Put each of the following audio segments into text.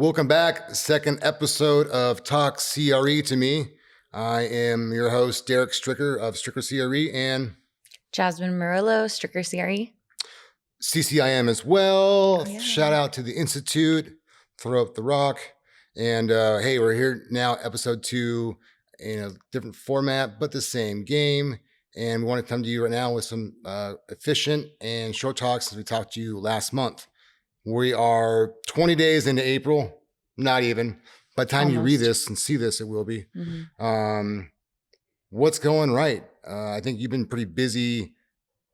Welcome back. Second episode of Talk CRE to me. I am your host, Derek Stricker of Stricker CRE and Jasmine Murillo, Stricker CRE. CCIM as well. Oh, yeah. Shout out to the Institute, Throw Up the Rock. And hey, we're here now, episode 2, in a different format, but the same game. And we want to come to you right now with some efficient and short talks as we talked to you last month. We are 20 days into April, not even. By the time you read this and see this, it will be. Mm-hmm. What's going right? I think you've been pretty busy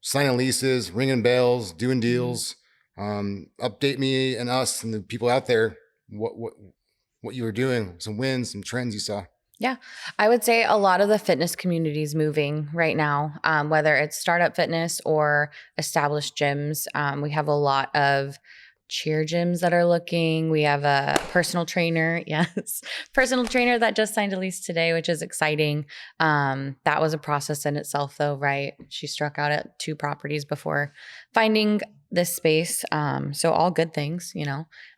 signing leases, ringing bells, doing deals. Update me and us and the people out there what you were doing, some wins, some trends you saw. Yeah, I would say a lot of the fitness community is moving right now, whether it's startup fitness or established gyms. We have a lot of cheer gyms that are looking. We have a personal trainer. Yes. Personal trainer that just signed a lease today, which is exciting. That was a process in itself though, right? She struck out at 2 properties before finding this space. So all good things,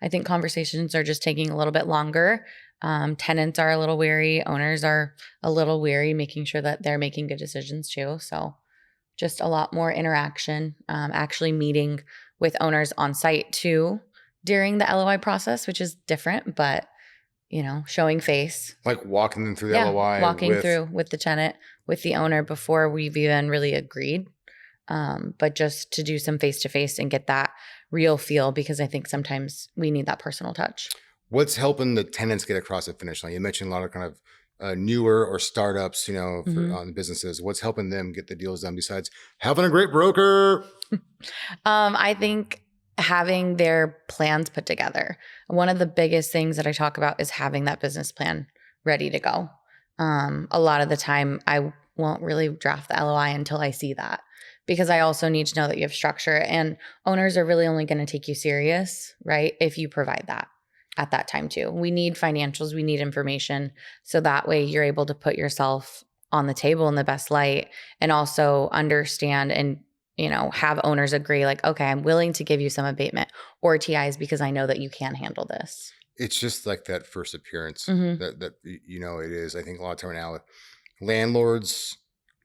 I think conversations are just taking a little bit longer. Tenants are a little weary. Owners are a little weary, making sure that they're making good decisions too. So just a lot more interaction, actually meeting with owners on site too during the LOI process, which is different, but showing face. Like walking them through the LOI. Walking through with the tenant, with the owner before we've even really agreed. But just to do some face-to-face and get that real feel, because I think sometimes we need that personal touch. What's helping the tenants get across the finish line? You mentioned a lot of kind of newer or startups, on businesses. What's helping them get the deals done besides having a great broker? I think having their plans put together. One of the biggest things that I talk about is having that business plan ready to go. A lot of the time I won't really draft the LOI until I see that, because I also need to know that you have structure, and owners are really only going to take you serious, right? If you provide that at that time too. We need financials, we need information. So that way you're able to put yourself on the table in the best light, and also understand and have owners agree, like, okay, I'm willing to give you some abatement or TIs because I know that you can handle this. It's just like that first appearance that it is. I think a lot of time now, landlords,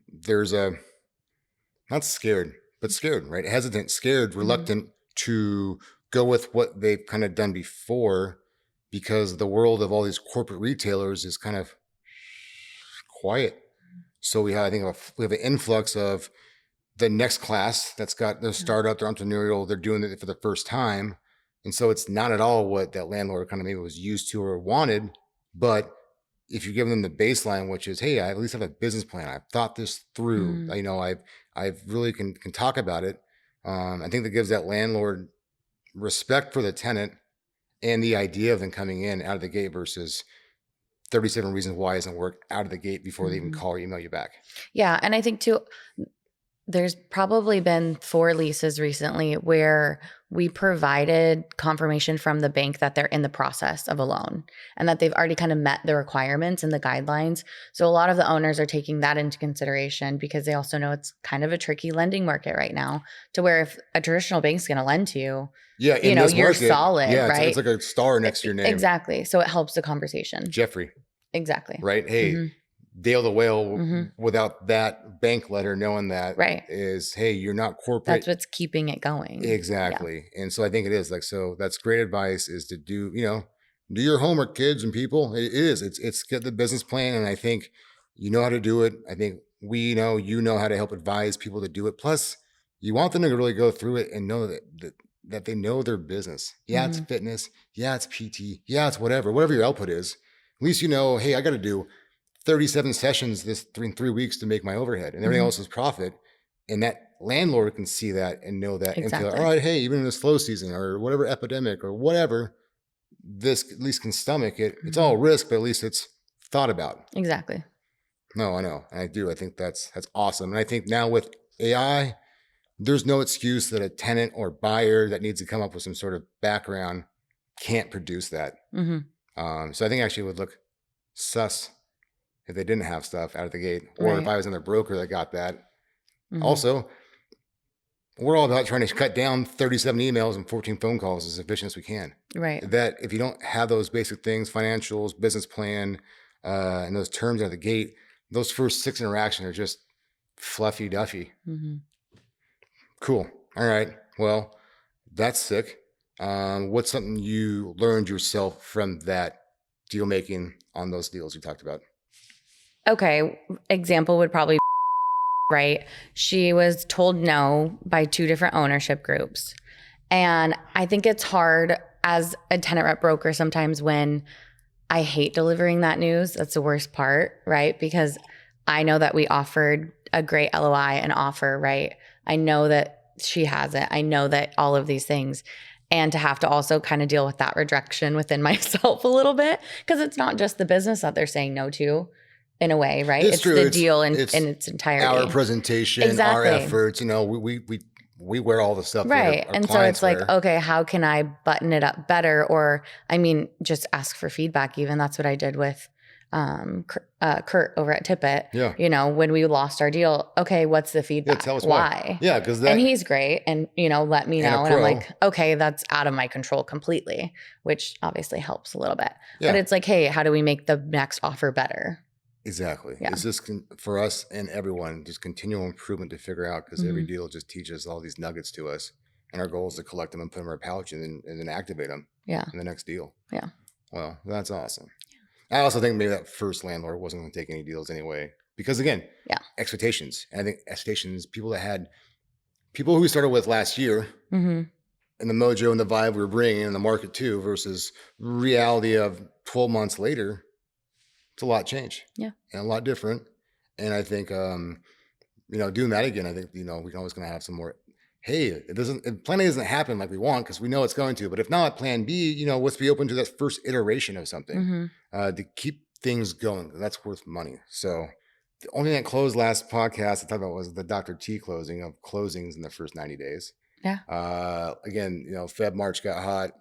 there's not scared, but scared, right? Hesitant, scared, reluctant to go with what they've kind of done before, because the world of all these corporate retailers is kind of quiet. So we have an influx of the next class that's got their startup, their entrepreneurial, they're doing it for the first time. And so it's not at all what that landlord kind of maybe was used to or wanted. But if you're giving them the baseline, which is, hey, I at least have a business plan. I've thought this through. I've really can talk about it. I think that gives that landlord respect for the tenant and the idea of them coming in out of the gate versus 37 reasons why it doesn't work out of the gate before they even call or email you back. Yeah. And I think too, there's probably been 4 leases recently where we provided confirmation from the bank that they're in the process of a loan and that they've already kind of met the requirements and the guidelines. So a lot of the owners are taking that into consideration, because they also know it's kind of a tricky lending market right now, to where if a traditional bank's going to lend to you, you're market, solid, yeah, right? It's like a star next to your name. Exactly. So it helps the conversation. Jeffrey. Exactly. Right? Hey, Dale the Whale, without that bank letter knowing that is, hey, you're not corporate. That's what's keeping it going. Exactly. Yeah. And so I think it is so that's great advice, is to do your homework, kids and people. It is. It's get the business plan. And I think you know how to do it. I think we know, how to help advise people to do it. Plus you want them to really go through it and know that they know their business. Yeah, it's fitness. Yeah, it's PT. Yeah, it's whatever your output is. At least hey, I got to do 37 sessions in 3 weeks to make my overhead, and everything else is profit. And that landlord can see that and know that. Exactly. And feel, all right, hey, even in a slow season or whatever epidemic or whatever, this at least can stomach it. It's all risk, but at least it's thought about. Exactly. No, I know. And I do. I think that's awesome. And I think now with AI, there's no excuse that a tenant or buyer that needs to come up with some sort of background can't produce that. So I think actually it would look sus if they didn't have stuff out of the gate, or if I was another broker that got that. Also, we're all about trying to cut down 37 emails and 14 phone calls as efficient as we can. Right. That if you don't have those basic things, financials, business plan, and those terms out of the gate, those first 6 interactions are just fluffy duffy. Mm-hmm. Cool. All right. Well, that's sick. What's something you learned yourself from that deal making on those deals you talked about? Okay. Example would probably be, right. She was told no by 2 different ownership groups. And I think it's hard as a tenant rep broker sometimes when I hate delivering that news. That's the worst part, right? Because I know that we offered a great LOI and offer, right? I know that she has it. I know that all of these things. And to have to also kind of deal with that rejection within myself a little bit, because it's not just the business that they're saying no to in a way, right? It's true. the deal in its entirety. Our presentation, Exactly. our efforts, we wear all the stuff. Right. Our and so it's like, wear. okay, how can I button it up better? Or, I mean, just ask for feedback. Even that's what I did with Kurt over at Tippett. Yeah. You know, when we lost our deal, okay, what's the feedback? Tell us why. Yeah, because and he's great, and let me know. And I'm like, okay, that's out of my control completely, which obviously helps a little bit. Yeah. But it's like, hey, how do we make the next offer better? Exactly. Yeah. It's just for us and everyone, just continual improvement to figure out, because every deal just teaches all these nuggets to us, and our goal is to collect them and put them in our pouch and then activate them. Yeah. In the next deal. Yeah. Well, that's awesome. I also think maybe that first landlord wasn't going to take any deals anyway, because again, expectations. And I think expectations, people who we started with last year, and the mojo and the vibe we were bringing in the market too, versus reality of 12 months later, it's a lot change. Yeah. And a lot different. And I think, doing that again, I think, we're always going to have some more, hey, plan A doesn't happen like we want because we know it's going to, but if not, plan B, let's be open to that first iteration of something to keep things going. That's worth money. So the only thing that closed last podcast I talked about was the Dr. T closing of closings in the first 90 days. Yeah. Again, Feb, March got hot.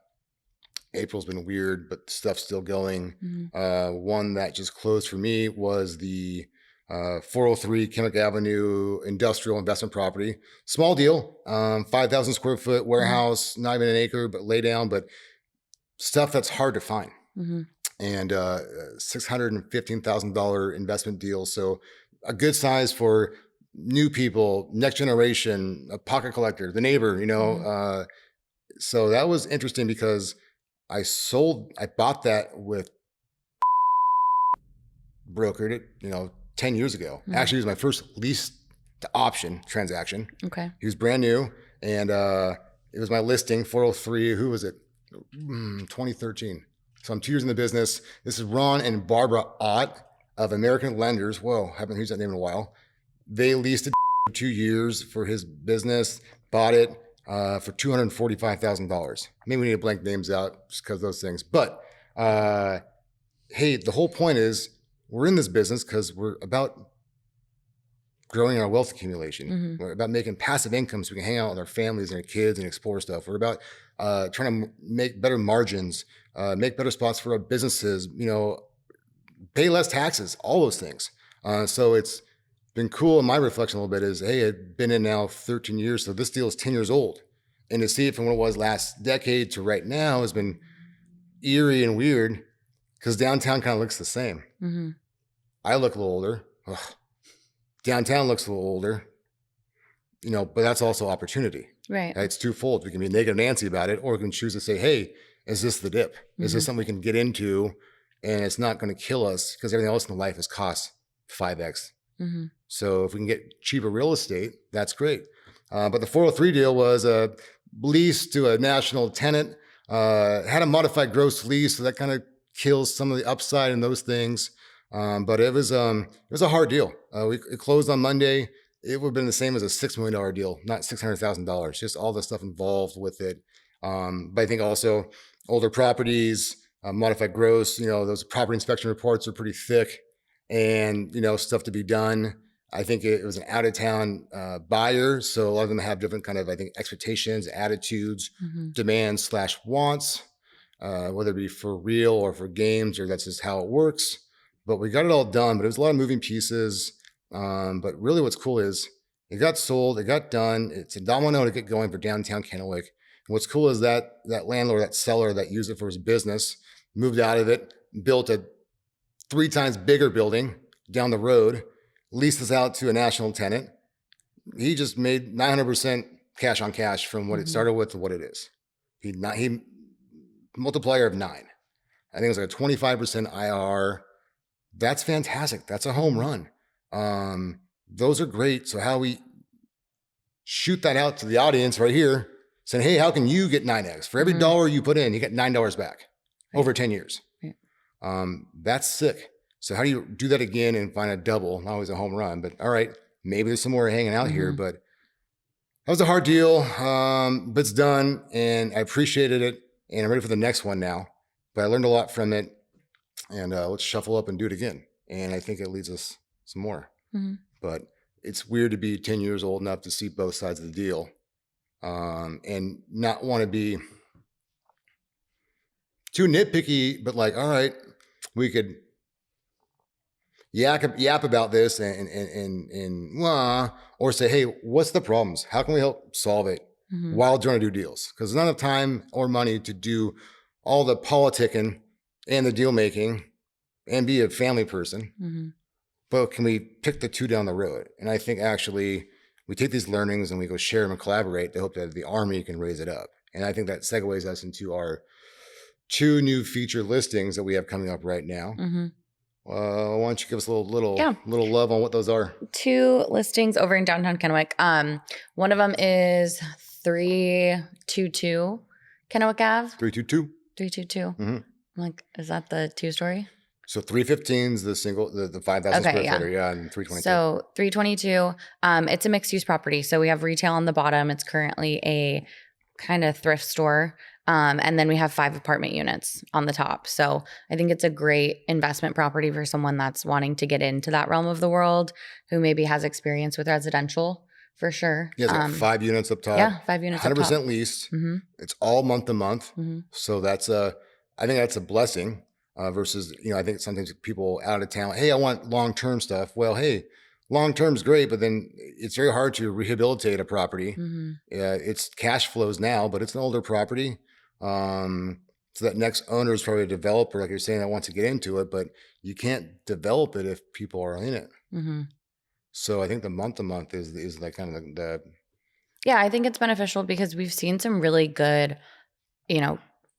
April's been weird, but stuff's still going. One that just closed for me was the 403 Chemic Avenue industrial investment property. Small deal, 5,000 square foot warehouse, not even an acre, but lay down, but stuff that's hard to find. And $615,000 investment deal. So a good size for new people, next generation, a pocket collector, the neighbor, so that was interesting because I bought that with brokered it, 10 years ago. Actually, it was my first lease to option transaction. Okay. He was brand new, and it was my listing, 403. Who was it? 2013. So I'm 2 years in the business. This is Ron and Barbara Ott of American Lenders. Whoa, haven't used that name in a while. They leased it for 2 years for his business, bought it for $245,000. Maybe we need to blank names out just because of those things. But hey, the whole point is we're in this business because we're about growing our wealth accumulation. We're about making passive income so we can hang out with our families and our kids and explore stuff. We're about trying to make better margins, make better spots for our businesses, pay less taxes, all those things. So it's been cool in my reflection a little bit is, hey, I've been in now 13 years. So this deal is 10 years old. And to see it from what it was last decade to right now has been eerie and weird because downtown kind of looks the same. I look a little older. Ugh. Downtown looks a little older, but that's also opportunity. Right. It's twofold. We can be negative Nancy about it, or we can choose to say, hey, is this the dip? Is this something we can get into and it's not going to kill us because everything else in life has cost 5X. So if we can get cheaper real estate, that's great. But the 403 deal was a lease to a national tenant, had a modified gross lease. So that kind of kills some of the upside in those things. But it was a hard deal. It closed on Monday. It would have been the same as a $6 million deal, not $600,000, just all the stuff involved with it. But I think also older properties, modified gross, those property inspection reports are pretty thick and, stuff to be done. I think it was an out of town buyer. So a lot of them have different kind of, I think, expectations, attitudes, demands / wants, whether it be for real or for games, or that's just how it works. But we got it all done, but it was a lot of moving pieces. But really what's cool is, It got sold. It got done. It's a domino to get going for downtown Kennewick. And what's cool is that landlord, that seller that used it for his business, moved out of it, built a 3 times bigger building down the road, leased this out to a national tenant. He just made 900% cash on cash from what it started with to what it is. He multiplier of 9. I think it was like a 25% IRR. That's fantastic. That's a home run. Those are great. So how we shoot that out to the audience right here, saying, hey, how can you get 9x? For every dollar you put in, you get $9 back over 10 years. That's sick. So how do you do that again and find a double? Not always a home run, but all right, maybe there's some more hanging out here, but that was a hard deal, but it's done, and I appreciated it, and I'm ready for the next one now. But I learned a lot from it, and let's shuffle up and do it again. And I think it leads us some more. But it's weird to be 10 years old enough to see both sides of the deal, and not want to be too nitpicky, but like, all right, we could yap about this or say, hey, what's the problems? How can we help solve it while trying to do deals? Because there's not enough time or money to do all the politicking and the deal making and be a family person. But can we pick the two down the road? And I think actually we take these learnings and we go share them and collaborate to hope that the Army can raise it up. And I think that segues us into our 2 new feature listings that we have coming up right now. Why don't you give us a little love on what those are? 2 listings over in downtown Kennewick. One of them is 322 Kennewick Ave. 322. 322. I'm like, is that the 2-story? So 315 is the single, the 5,000 square footer, and 322. So 322, it's a mixed use property. So we have retail on the bottom. It's currently a kind of thrift store. And then we have 5 apartment units on the top. So I think it's a great investment property for someone that's wanting to get into that realm of the world, who maybe has experience with residential for sure. Yeah, it's got 5 units up top. Yeah, 5 units 100% up top. leased. It's all month to month. So I think that's a blessing versus, I think sometimes people out of town, hey, I want long-term stuff. Well, hey, long-term is great, but then it's very hard to rehabilitate a property. It's cash flows now, but it's an older property. So that next owner is probably a developer, like you're saying, that wants to get into it, but you can't develop it if people are in it. So I think the month to month is like kind of the yeah, I think it's beneficial because we've seen some really good,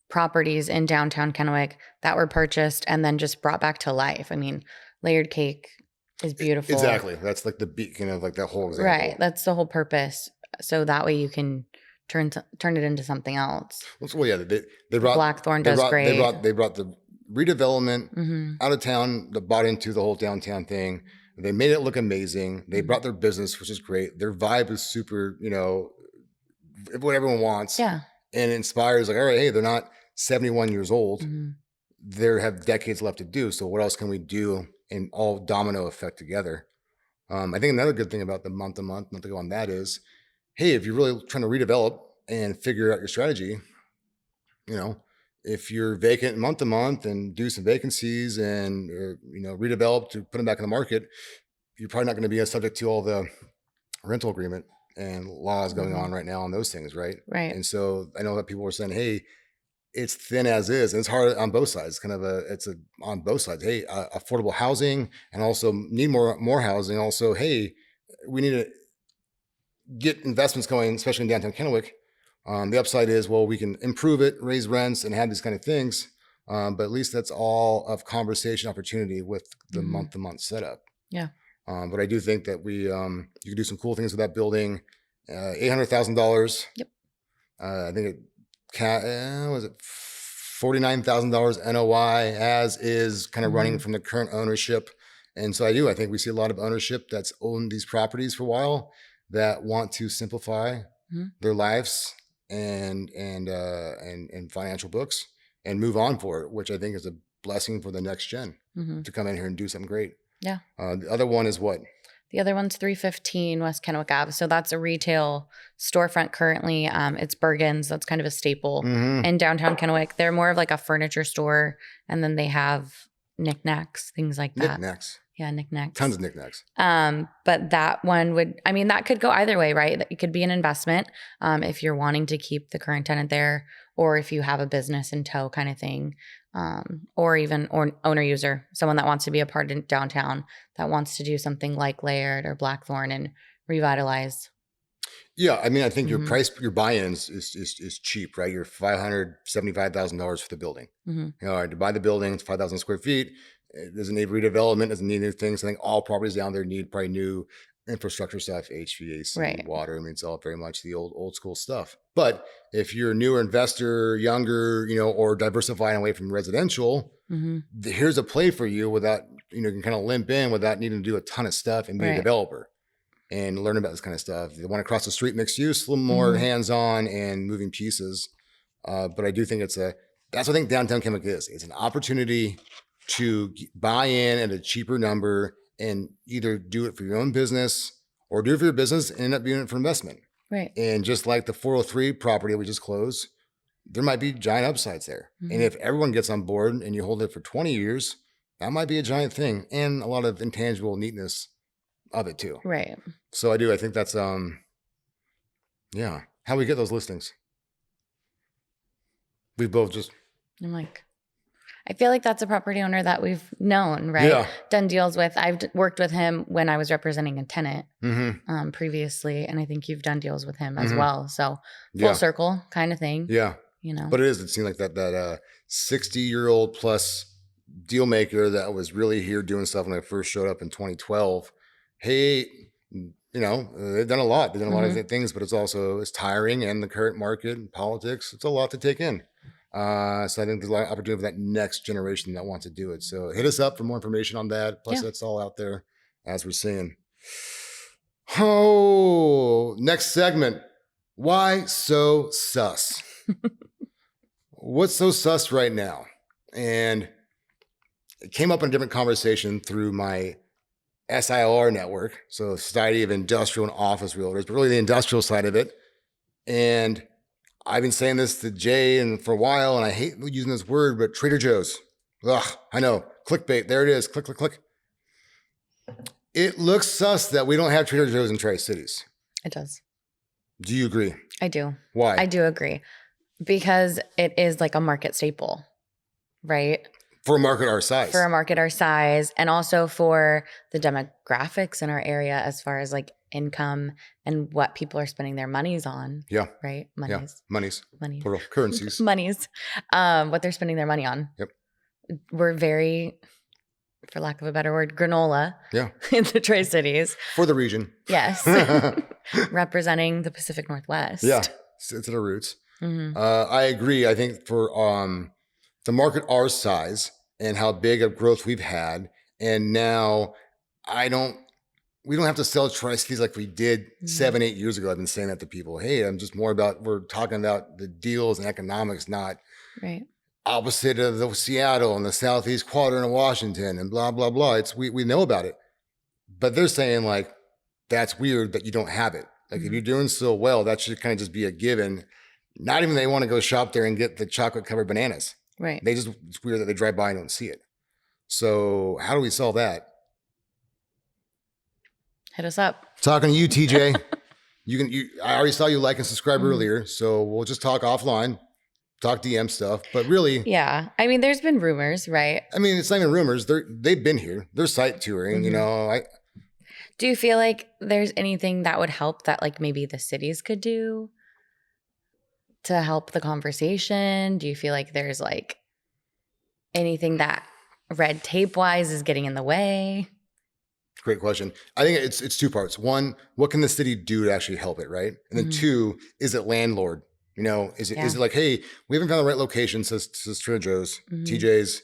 properties in downtown Kennewick that were purchased and then just brought back to life. I mean, Layered Cake is beautiful. Exactly. That's like the beacon of like that whole example. Right. That's the whole purpose. So that way you can turn it into something else. Well, yeah, they brought Blackthorn does great. They brought the redevelopment out of town that bought into the whole downtown thing. They made it look amazing. They brought their business, which is great. Their vibe is super, what everyone wants. Yeah. And it inspires like, all right, hey, they're not 71 years old. They have decades left to do. So what else can we do and all domino effect together? I think another good thing about the month to month, not to go on that is, hey, if you're really trying to redevelop and figure out your strategy, if you're vacant month to month and do some vacancies and, redevelop to put them back in the market, you're probably not going to be subject to all the rental agreement and laws going on right now on those things. Right. Right. And so I know that people were saying, hey, it's thin as is. And it's hard on both sides. It's on both sides. Hey, affordable housing and also need more housing. Also, hey, we need to get investments going, especially in downtown Kennewick. The upside is, well, we can improve it, raise rents, and have these kind of things. But at least that's all of conversation opportunity with the month-to-month setup. Yeah. But I do think that you can do some cool things with that building. $800,000. Yep. I think it was it $49,000 NOI as is, kind of running from the current ownership. And so I think we see a lot of ownership that's owned these properties for a while that want to simplify their lives and financial books and move on for it, which I think is a blessing for the next gen to come in here and do something great. Yeah. The other one is what? The other one's 315 West Kennewick Ave. So that's a retail storefront currently. It's Bergen's. That's kind of a staple in downtown Kennewick. They're more of like a furniture store. And then they have knickknacks, things like that. Knickknacks. Yeah, knickknacks. Tons of knickknacks. But that one would, I mean, that could go either way, right? It could be an investment if you're wanting to keep the current tenant there, or if you have a business in tow kind of thing, or even owner user, someone that wants to be a part in downtown, that wants to do something like Laird or Blackthorn and revitalize. Yeah, I mean, I think your buy-in is cheap, right? You're $575,000 for the building. You know, to buy the building, it's 5,000 square feet. It doesn't need redevelopment, doesn't need new things. I think all properties down there need probably new infrastructure stuff, HVAC, water. I mean, it's all very much the old school stuff. But if you're a newer investor, younger, you know, or diversifying away from residential, here's a play for you without, you know, you can kind of limp in without needing to do a ton of stuff and be a developer and learn about this kind of stuff. The one across the street, mixed use, a little more hands-on and moving pieces. But I do think that's what I think downtown Chemical is. It's an opportunity to buy in at a cheaper number and either do it for your own business or do it for your business and end up doing it for investment. Right. And just like the 403 property we just closed, there might be giant upsides there. And if everyone gets on board and you hold it for 20 years, that might be a giant thing and a lot of intangible neatness of it too. Right. So I think that's, yeah. How we get those listings? We both just. I'm like, I feel like that's a property owner that we've known, right? Yeah. Done deals with. I've worked with him when I was representing a tenant previously, and I think you've done deals with him as well. So full circle kind of thing. Yeah. You know. But it seemed like that 60-year-old plus deal maker that was really here doing stuff when I first showed up in 2012. Hey, you know, they've done a lot. They've done a lot of things, but it's tiring, and the current market and politics, it's a lot to take in. So I think there's a lot of opportunity for that next generation that wants to do it. So hit us up for more information on that. Plus, that's all out there as we're seeing. Oh, next segment. Why so sus? What's so sus right now? And it came up in a different conversation through my SIR network. So Society of Industrial and Office Realtors, but really the industrial side of it. And I've been saying this to Jay and for a while, and I hate using this word, but Trader Joe's. Ugh, I know. Clickbait. There it is. Click, click, click. It looks sus that we don't have Trader Joe's in Tri-Cities. It does. Do you agree? I do. Why? I do agree. Because it is like a market staple, right? For a market our size. For a market our size, and also for the demographics in our area as far as like income and what people are spending their monies on. Yeah. Right? Monies. Yeah. Monies. Monies. Plural. Currencies. Monies. What they're spending their money on. Yep. We're very, for lack of a better word, granola. Yeah. In the Tri-Cities. For the region. Yes. Representing the Pacific Northwest. Yeah. It's the roots. I agree. I think for the market our size and how big of growth we've had, and now we don't have to sell Tri-Cities like we did 7-8 years ago. I've been saying that to people. Hey, we're talking about the deals and economics, not opposite of the Seattle and the Southeast quadrant of Washington and blah, blah, blah. We know about it, but they're saying like, that's weird that you don't have it. Like if you're doing so well, that should kind of just be a given. Not even they want to go shop there and get the chocolate covered bananas. Right. It's weird that they drive by and don't see it. So how do we solve that? Hit us up. Talking to you, TJ. I already saw you like and subscribe earlier, so we'll just talk offline, talk DM stuff. But really, yeah. I mean, there's been rumors, right? I mean, it's not even rumors. They've been here. They're site touring. You know. Do you feel like there's anything that would help that like maybe the cities could do to help the conversation? Do you feel like there's like anything that red tape wise is getting in the way? Great question. I think it's two parts. One, what can the city do to actually help it, right? And then two, is it landlord? You know, is it like, hey, we haven't found the right location, says Trader Joe's, TJ's,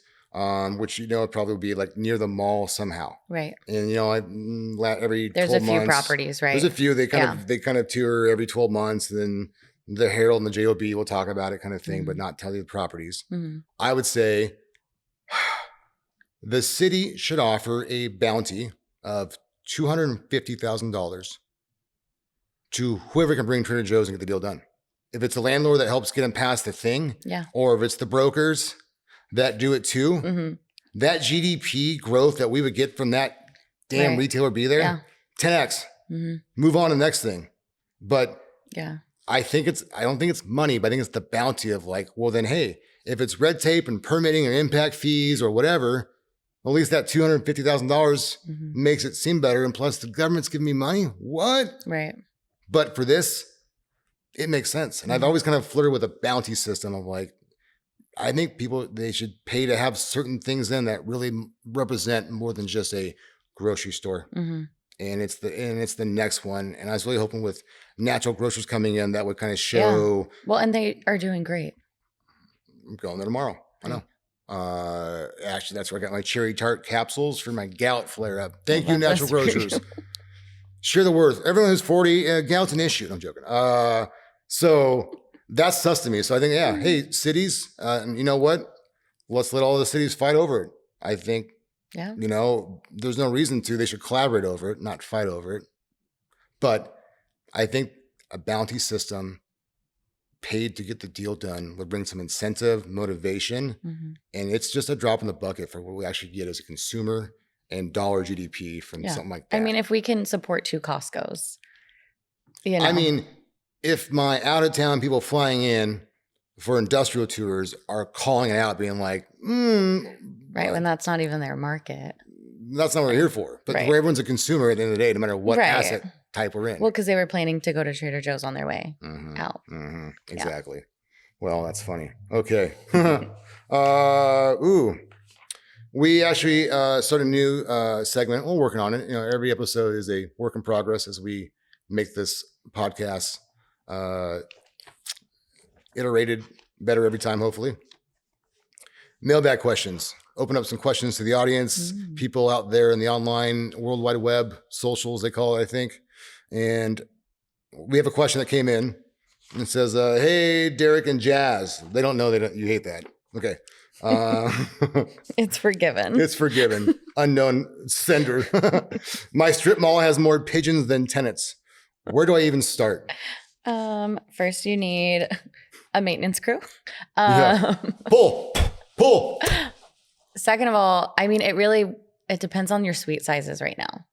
which, you know, it probably would be like near the mall somehow. Right. And, you know, every there's 12 a few months, properties, right? There's a few. They kind of tour every 12 months. And then the Herald and the JOB will talk about it kind of thing, but not tell you the properties. I would say the city should offer a bounty of $250,000 to whoever can bring Trader Joe's and get the deal done. If it's a landlord that helps get them past the thing, or if it's the brokers that do it too, that GDP growth that we would get from that damn retailer be there, Yeah. 10x. Move on to the next thing. But yeah, I don't think it's money, but I think it's the bounty of like, well, then, hey, if it's red tape and permitting or impact fees or whatever, at least that $250,000 makes it seem better. And plus the government's giving me money. What? right. But for this, it makes sense. And I've always kind of flirted with a bounty system of like, I think they should pay to have certain things in that really represent more than just a grocery store. And it's the next one. And I was really hoping with natural grocers coming in, that would kind of show. Yeah. Well, and they are doing great. I'm going there tomorrow. I know. Actually, that's where I got my cherry tart capsules for my gout flare up. Thank you, natural grocers. Share the worth. Everyone who's 40, gout's an issue. No, I'm joking. So that's sus to me. So I think, yeah, hey, cities, you know what? Let's let all the cities fight over it. I think, there's no reason to. They should collaborate over it, not fight over it. But I think a bounty system paid to get the deal done would bring some incentive, motivation, and it's just a drop in the bucket for what we actually get as a consumer and dollar GDP from something like that. I mean, if we can support 2 Costco's, I mean, if my out-of-town people flying in for industrial tours are calling it out, being like, right, when that's not even their market. That's not what we're here for. But where everyone's a consumer at the end of the day, no matter what asset type we're in. Well, because they were planning to go to Trader Joe's on their way out. Exactly. Yeah. Well, that's funny. Okay. We actually started a new segment. We're working on it. Every episode is a work in progress as we make this podcast iterated better every time, hopefully. Mailbag questions. Open up some questions to the audience, people out there in the online World Wide Web, socials, they call it, I think. And we have a question that came in and it says, hey, Derek and Jazz. They don't know you hate that. Okay. It's forgiven. It's forgiven. Unknown sender. My strip mall has more pigeons than tenants. Where do I even start? First you need a maintenance crew. Pull. Second of all, I mean, it depends on your suite sizes right now.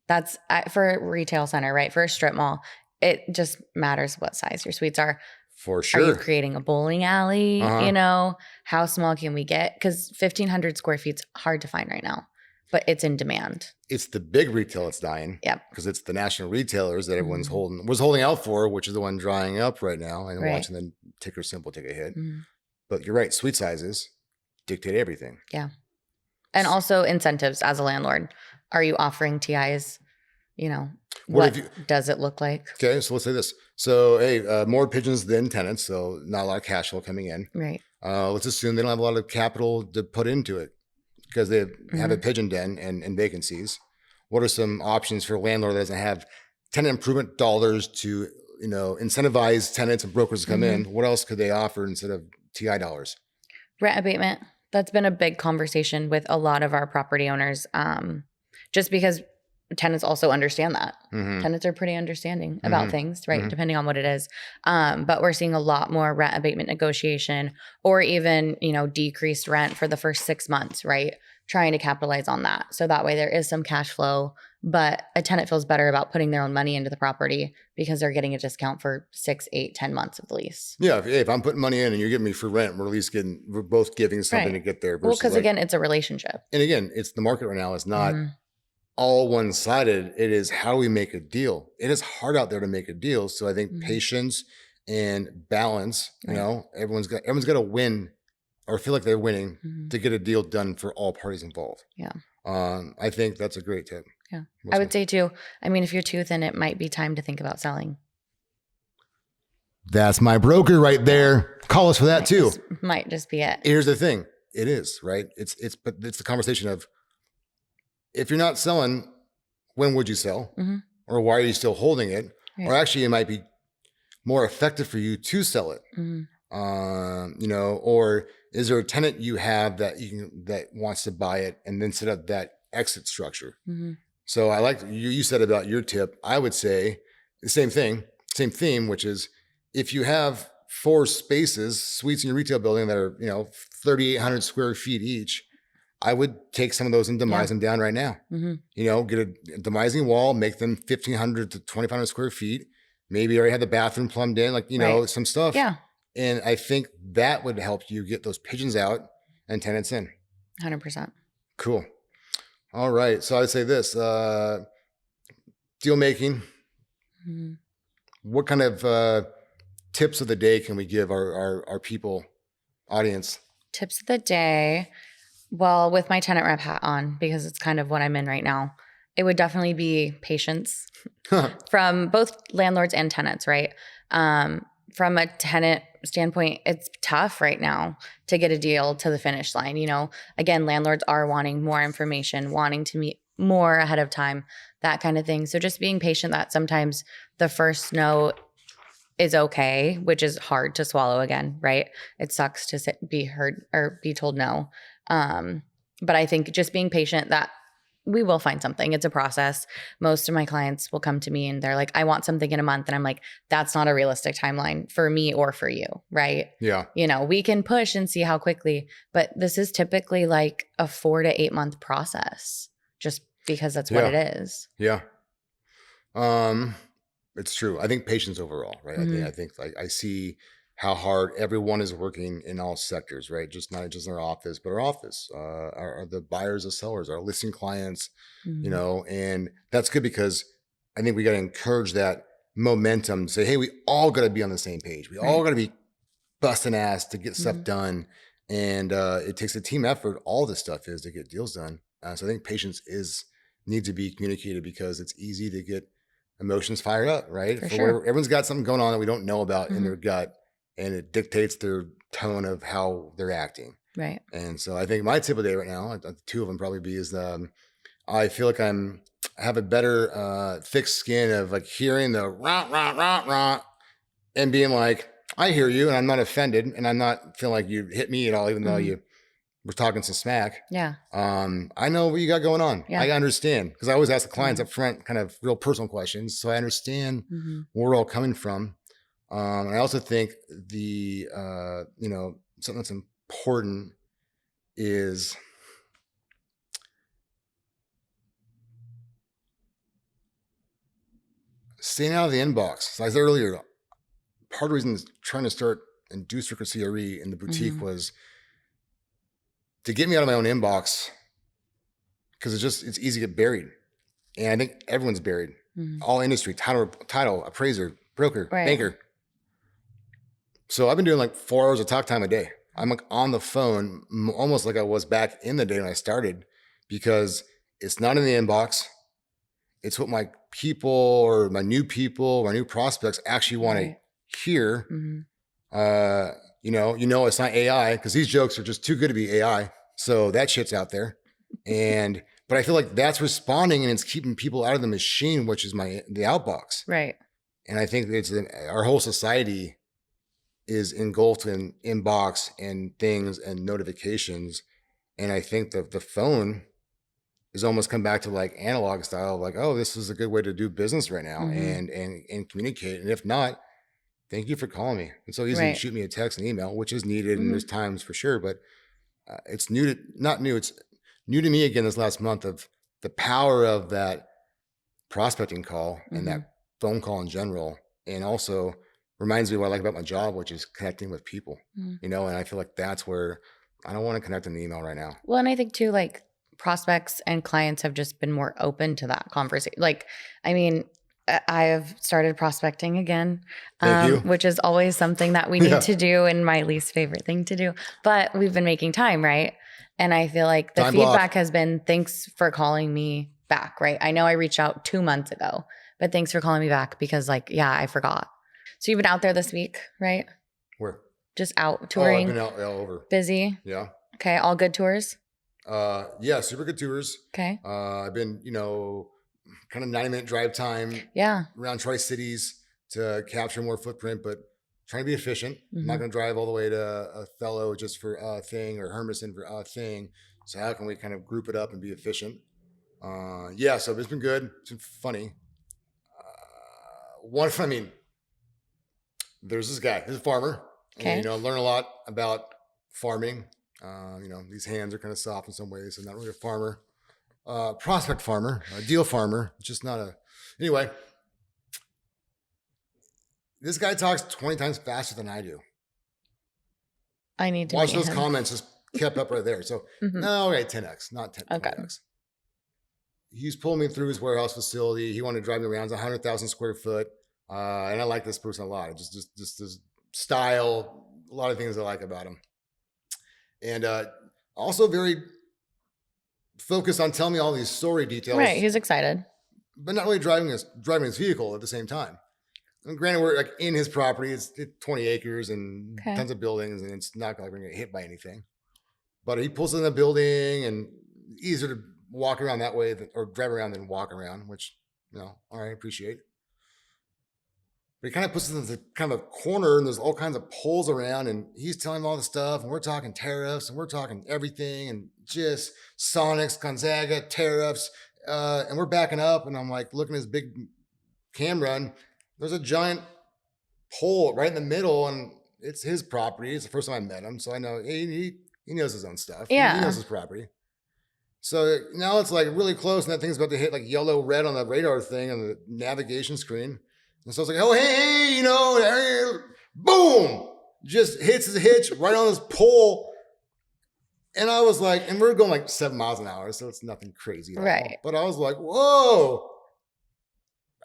That's for a retail center, right? For a strip mall, it just matters what size your suites are. For sure. Are you creating a bowling alley? How small can we get? Because 1,500 square feet's hard to find right now, but it's in demand. It's the big retail that's dying. Yep. Because it's the national retailers that everyone's was holding out for, which is the one drying up right now. And watching the ticker symbol take a hit. But you're right. Suite sizes dictate everything. Yeah. And also incentives as a landlord. Are you offering TIs? What does it look like? Okay, so let's say this. So, hey, more pigeons than tenants, so not a lot of cash flow coming in. Right. Let's assume they don't have a lot of capital to put into it because they have a pigeon den and vacancies. What are some options for a landlord that doesn't have tenant improvement dollars to, incentivize tenants and brokers to come in? What else could they offer instead of TI dollars? Rent abatement. That's been a big conversation with a lot of our property owners, just because tenants also understand that. Tenants are pretty understanding about things, right? Depending on what it is. But we're seeing a lot more rent abatement negotiation or even, decreased rent for the first 6 months, right? Trying to capitalize on that. So that way there is some cash flow, but a tenant feels better about putting their own money into the property because they're getting a discount for 6, 8, 10 months of the lease. Yeah. If I'm putting money in and you're giving me for rent, we're both giving something to get there. Well, because again, it's a relationship. And again, it's the market right now. It's not all one-sided. It is how we make a deal. It is hard out there to make a deal. So I think patience and balance, everyone's got to win or feel like they're winning to get a deal done for all parties involved. Yeah. I think that's a great tip. Yeah. I would say too, if you're too thin, it might be time to think about selling. That's my broker right there. Call us for that too. Might just be it. Here's the thing. It is, right? But it's the conversation of, if you're not selling, when would you sell? Or why are you still holding it? Right. Or actually, it might be more effective for you to sell it. Or is there a tenant you have that wants to buy it and then set up that exit structure? So I like you said about your tip. I would say the same thing, same theme, which is if you have 4 spaces, suites in your retail building that are 3,800 square feet each, I would take some of those and demise them down right now. You know, get a demising wall, make them 1,500 to 2,500 square feet. Maybe already have the bathroom plumbed in, like, you know, some stuff. Yeah. And I think that would help you get those pigeons out and tenants in. 100%. Cool. All right. So I'd say this, deal making. What kind of tips of the day can we give our people, audience? Tips of the day. Well, with my tenant rep hat on, because it's kind of what I'm in right now, it would definitely be patience from both landlords and tenants, right? From a tenant standpoint, it's tough right now to get a deal to the finish line. You know, again, landlords are wanting more information, wanting to meet more ahead of time, that kind of thing. So just being patient, that sometimes the first no is okay, which is hard to swallow again, right? It sucks to be heard or be told no. But I think just being patient, that we will find something. It's a process. Most of my clients will come to me and they're like, I want something in a month. And I'm like, that's not a realistic timeline for me or for you, right? Yeah. You know, we can push and see how quickly, but this is typically like a 4 to 8 month process, just because that's what it is. Yeah. It's true. I think patience overall, right? I think like I see how hard everyone is working in all sectors, right? Just not just in our office, but our office, are the buyers, the sellers, our listing clients, you know, and that's good because I think we got to encourage that momentum. Say, hey, we all got to be on the same page. We all got to be busting ass to get stuff done. And it takes a team effort. All this stuff is to get deals done. So I think patience needs to be communicated because it's easy to get emotions fired up, right? For sure. Everyone's got something going on that we don't know about in their gut, and it dictates their tone of how they're acting. Right. And so I think my tip of the day right now, two of them probably be, is I feel like I have a better thick skin of like hearing the rah, rah, rah, rah, and being like, I hear you and I'm not offended and I'm not feeling like you hit me at all, even though you were talking some smack. Yeah. I know what you got going on. Yeah. I understand because I always ask the clients up front kind of real personal questions. So I understand where we're all coming from. And I also think the, you know, something that's important is staying out of the inbox. So as I said earlier, part of the reason trying to start and do Stricker CRE in the boutique was to get me out of my own inbox, because it's easy to get buried. And I think everyone's buried. All industry, title, appraiser, broker, banker. So I've been doing like 4 hours of talk time a day. I'm like on the phone almost like I was back in the day when I started, because it's not in the inbox. It's what my people or my new prospects actually want to hear. You know, it's not AI, because these jokes are just too good to be AI. So that shit's out there. But I feel like that's responding and it's keeping people out of the machine, which is the outbox. Right. And I think it's our whole society is engulfed in inbox and things and notifications. And I think that the phone is almost come back to like analog style, like, oh, this is a good way to do business right now and communicate. And if not, thank you for calling me. It's so easy to shoot me a text and email, which is needed and there's times for sure, but it's it's new to me again this last month, of the power of that prospecting call and that phone call in general. And also reminds me what I like about my job, which is connecting with people, you know, and I feel like that's where I don't want to connect in the email right now. Well, and I think too, like prospects and clients have just been more open to that conversation. Like, I mean, I have started prospecting again, which is always something that we need to do and my least favorite thing to do. But we've been making time, right? And I feel like the feedback has been, thanks for calling me back, right? I know I reached out 2 months ago, but thanks for calling me back, because like, yeah, I forgot. So you've been out there this week, right? Where? Just out touring? I've been out all over. Busy? Yeah. Okay. All good tours? Yeah, super good tours. Okay. I've been, you know, kind of 90-minute drive time around Tri-Cities to capture more footprint, but trying to be efficient. I'm not going to drive all the way to Othello just for a thing, or Hermiston for a thing. So how can we kind of group it up and be efficient? Yeah, so it's been good. It's been funny. There's this guy, he's a farmer. Okay. And, you know, learn a lot about farming. These hands are kind of soft in some ways, so not really a farmer, prospect farmer, a deal farmer, just not a. Anyway, this guy talks 20 times faster than I do. I need to watch those him. Comments just kept up right there. So no, okay, 10x, not 10. Okay. 10x. He's pulling me through his warehouse facility. He wanted to drive me around. It's 100,000 square foot, and I like this person a lot. Just his style, a lot of things I like about him, and also very focused on telling me all these story details. Right, he's excited, but not really driving his vehicle at the same time. And granted, we're like in his property. It's 20 acres and tons of buildings, and it's not like we're gonna get hit by anything. But he pulls in the building, and easier to walk around that way or drive around than walk around, which, all right, appreciate. But he kind of puts us in the kind of corner, and there's all kinds of poles around, and he's telling him all the stuff, and we're talking tariffs, and we're talking everything, and just Sonics, Gonzaga, tariffs, and we're backing up, and I'm like looking at his big camera, and there's a giant pole right in the middle, and it's his property. It's the first time I met him, so I know he knows his own stuff. Yeah, he knows his property. So now it's like really close, and that thing's about to hit like yellow, red on the radar thing on the navigation screen. And so it's like, oh, hey, boom, just hits his hitch right on this pole. And I was like, and we're going like 7 miles an hour, so it's nothing crazy at all. Right. But I was like, whoa.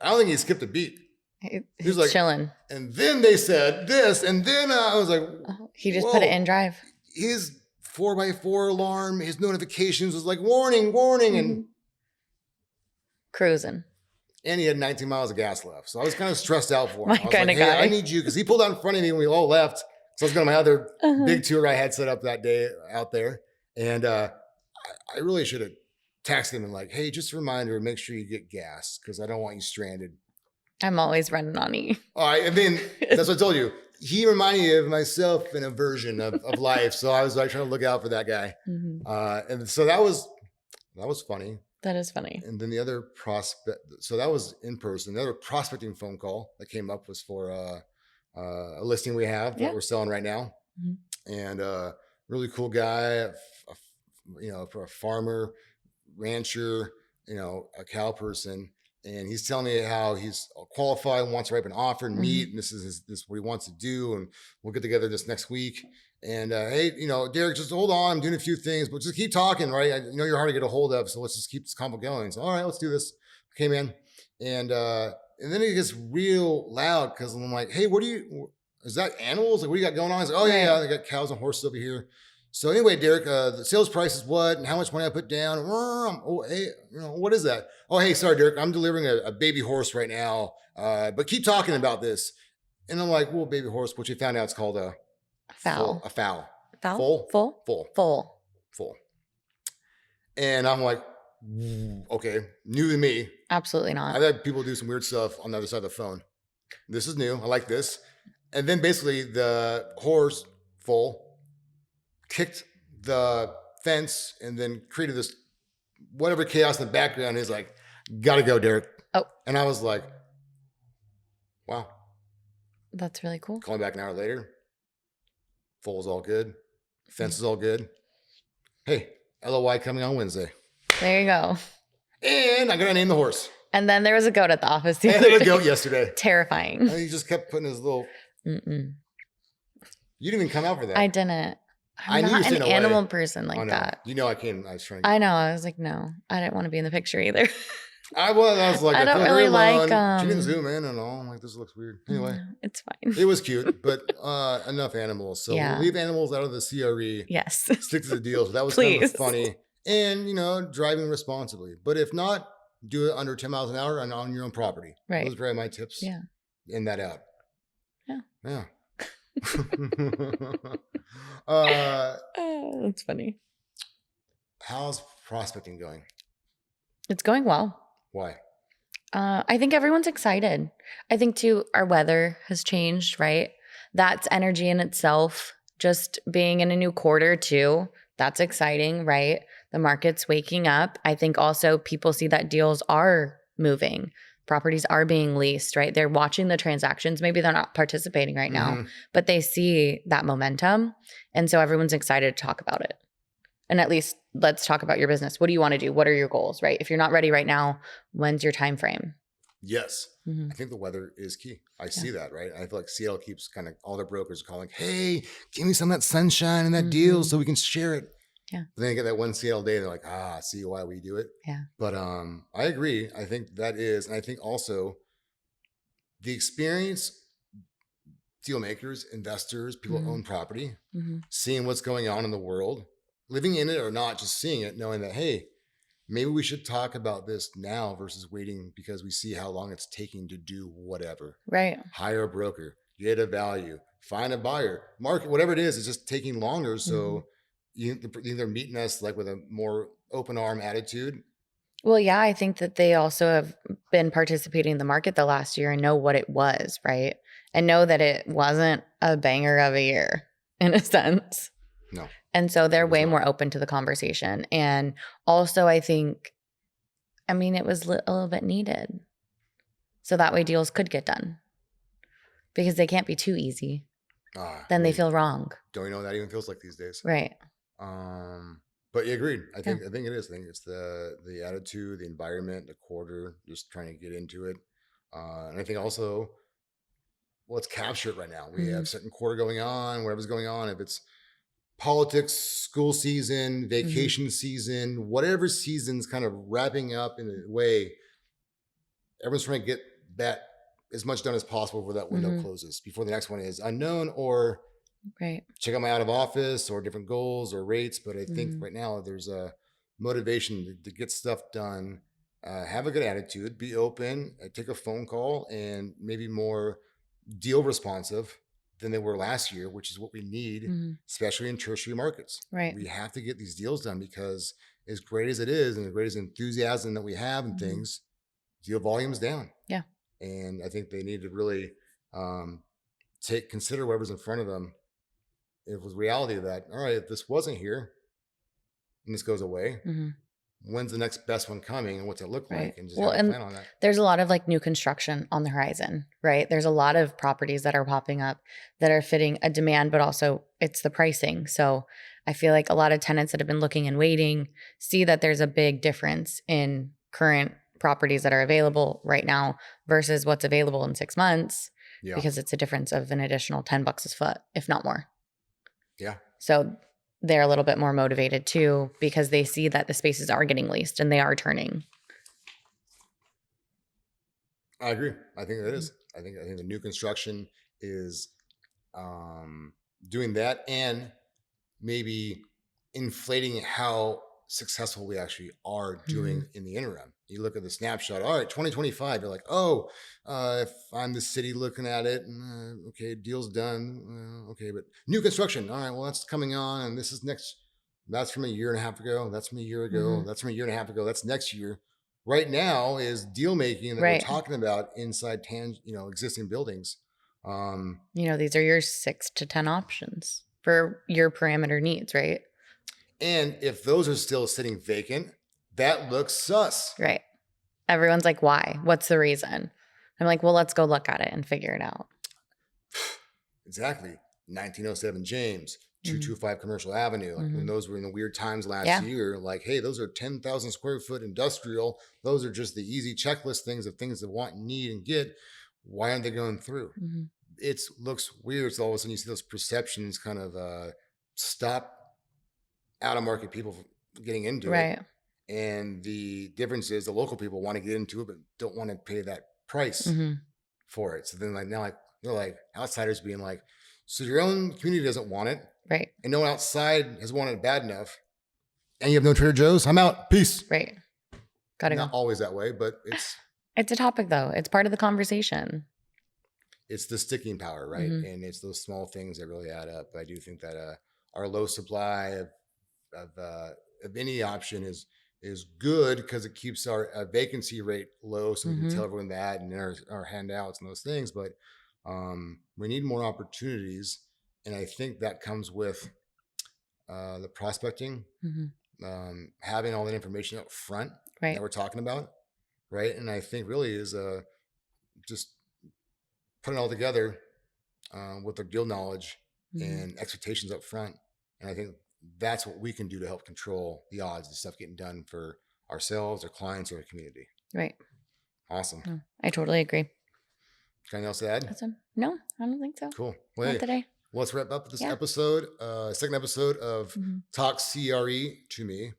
I don't think he skipped a beat. He was like chilling. And then they said this, and then I was like, he just put it in drive. His 4x4 alarm, his notifications was like warning, and cruising. And he had 19 miles of gas left. So I was kind of stressed out for him. My kind of guy. I need you, because he pulled out in front of me when we all left. So I was going to my other big tour I had set up that day out there. And I really should have texted him and like, hey, just a reminder, make sure you get gas, because I don't want you stranded. I'm always running on you. All right. And then that's what I told you. He reminded me of myself in a version of life. So I was like trying to look out for that guy. And so that was funny. That is funny. And then the other so that was in person. The other prospecting phone call that came up was for a listing we have that we're selling right now. And really cool guy, for a farmer, rancher, a cow person. And he's telling me how he's qualified, wants to write an offer and meet, and this is what he wants to do, and we'll get together this next week. And hey, Derek, just hold on, I'm doing a few things, but just keep talking, right? I know you're hard to get a hold of, so let's just keep this convo going. So all right, let's do this. Okay, man. And then it gets real loud, because I'm like, hey, is that animals? Like, what do you got going on? He's like, oh yeah, I got cows and horses over here. So anyway, Derek, the sales price is what, and how much money I put down? Oh, hey, what is that? Oh, hey, sorry, Derek, I'm delivering a baby horse right now, but keep talking about this. And I'm like, well, baby horse, which we found out it's called a foal. A foal. Foal. And I'm like, okay, new to me. Absolutely not. I've had people do some weird stuff on the other side of the phone. This is new. I like this. And then basically the horse, foal, kicked the fence and then created this whatever chaos in the background. He's like, gotta go, Derek. Oh. And I was like, wow. That's really cool. Calling back an hour later. Foal's all good. Fence is all good. Hey, LOI coming on Wednesday. There you go. And I gotta name the horse. And then there was a goat at the office. And there was a goat yesterday. Terrifying. And he just kept putting his little. You didn't even come out for that. I didn't. I'm not an animal person like that. I came. I was trying. I know. I was like, no, I didn't want to be in the picture either. I was like, I don't really like. She didn't zoom in and all. I'm like, this looks weird. Anyway, it's fine. It was cute, but enough animals. So we'll leave animals out of the CRE. Yes. Stick to the deals. That was kind of funny, and driving responsibly. But if not, do it under 10 miles an hour and on your own property. Right. Those are probably my tips. Yeah. In that out. Yeah. That's funny. How's prospecting going? It's going well. Why? I think everyone's excited. I think too, our weather has changed, right? That's energy in itself. Just being in a new quarter too, that's exciting, right? The market's waking up. I think also people see that deals are moving. properties are being leased, right? They're watching the transactions. Maybe they're not participating right now, Mhm. but they see that momentum. And so everyone's excited to talk about it. And at least let's talk about your business. What do you want to do? What are your goals, right? If you're not ready right now, when's your time frame? Yes. Mm-hmm. I think the weather is key. I Yeah. see that, right? I feel like Seattle keeps kind of all their brokers calling, hey, give me some of that sunshine and that Mm-hmm. deal so we can share it. Yeah. But then you get that one Seattle day and they're like, see why we do it. Yeah. But I agree. I think that is, and I think also the experience deal makers, investors, people Mm-hmm. who own property, Mm-hmm. seeing what's going on in the world, living in it or not, just seeing it, knowing that, hey, maybe we should talk about this now versus waiting because we see how long it's taking to do whatever. Right. Hire a broker, get a value, find a buyer, market, whatever it is, it's just taking longer. So they're meeting us like with a more open arm attitude. Well, yeah, I think that they also have been participating in the market the last year and know what it was, right? And know that it wasn't a banger of a year in a sense. No. And so they're it was way not. more open to the conversation. And also, I think, I mean, it was a little bit needed. So that way deals could get done because they can't be too easy. Then they feel wrong. Don't you know what that even feels like these days? Right. But you agreed. I think it is. I think it's the attitude, the environment, the quarter, just trying to get into it. And I think also, let's capture it right now. We have certain quarter going on, whatever's going on. If it's politics, school season, vacation season, whatever season's kind of wrapping up in a way, everyone's trying to get that as much done as possible before that window closes, before the next one is unknown or check out my out of office or different goals or rates. But I think right now there's a motivation to get stuff done, have a good attitude, be open, take a phone call, and maybe more deal responsive than they were last year, which is what we need, especially in tertiary markets. Right. We have to get these deals done because as great as it is and as great as enthusiasm that we have and things, deal volume's down. Yeah. And I think they need to really consider whatever's in front of them. It was reality of that, all right, if this wasn't here and this goes away, when's the next best one coming and what's it look like? And just have a plan on that. There's a lot of like new construction on the horizon, right? There's a lot of properties that are popping up that are fitting a demand, but also it's the pricing. So I feel like a lot of tenants that have been looking and waiting see that there's a big difference in current properties that are available right now versus what's available in 6 months because it's a difference of an additional $10 a foot, if not more. Yeah. So they're a little bit more motivated too because they see that the spaces are getting leased and they are turning. I agree. I think that is. I think the new construction is doing that and maybe inflating how successful we actually are doing in the interim. You look at the snapshot, all right, 2025, you're like, if I'm the city looking at it, okay, deal's done. Okay, but new construction, all right, well, that's coming on, and this is next. That's from a year and a half ago. That's from a year ago. That's from a year and a half ago. That's next year. Right now is deal making that we're talking about inside existing buildings. These are your 6 to 10 options for your parameter needs, right? And if those are still sitting vacant, that looks sus. Right. Everyone's like, why? What's the reason? I'm like, well, let's go look at it and figure it out. Exactly. 1907 James, 225 Commercial Avenue. Like when those were in the weird times last year, like, hey, those are 10,000 square foot industrial. Those are just the easy checklist things of things that want, need, and get. Why aren't they going through? It looks weird. So all of a sudden you see those perceptions kind of stop out of market people getting into it. And the difference is the local people want to get into it, but don't want to pay that price for it. So then they're like outsiders being like, so your own community doesn't want it. Right. And no one outside has wanted it bad enough. And you have no Trader Joe's. I'm out. Peace. Right. Gotta Not go. always that way, but it's a topic though. It's part of the conversation. It's the sticking power, right? And it's those small things that really add up. I do think that our low supply of any option is good because it keeps our vacancy rate low, so we can tell everyone that and our handouts and those things. But we need more opportunities, and I think that comes with the prospecting, having all that information up front that we're talking about. right? And I think really is just putting it all together with the deal knowledge and expectations up front. And I think that's what we can do to help control the odds of stuff getting done for ourselves, our clients, or our community. Right. Awesome. No, I totally agree. Anything else to add? Awesome. No, I don't think so. Cool. Well, Not today. Let's wrap up this episode, second episode of Talk CRE to me.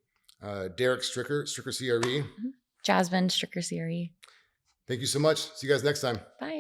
Derek Stricker CRE. Jasmine, Stricker CRE. Thank you so much. See you guys next time. Bye.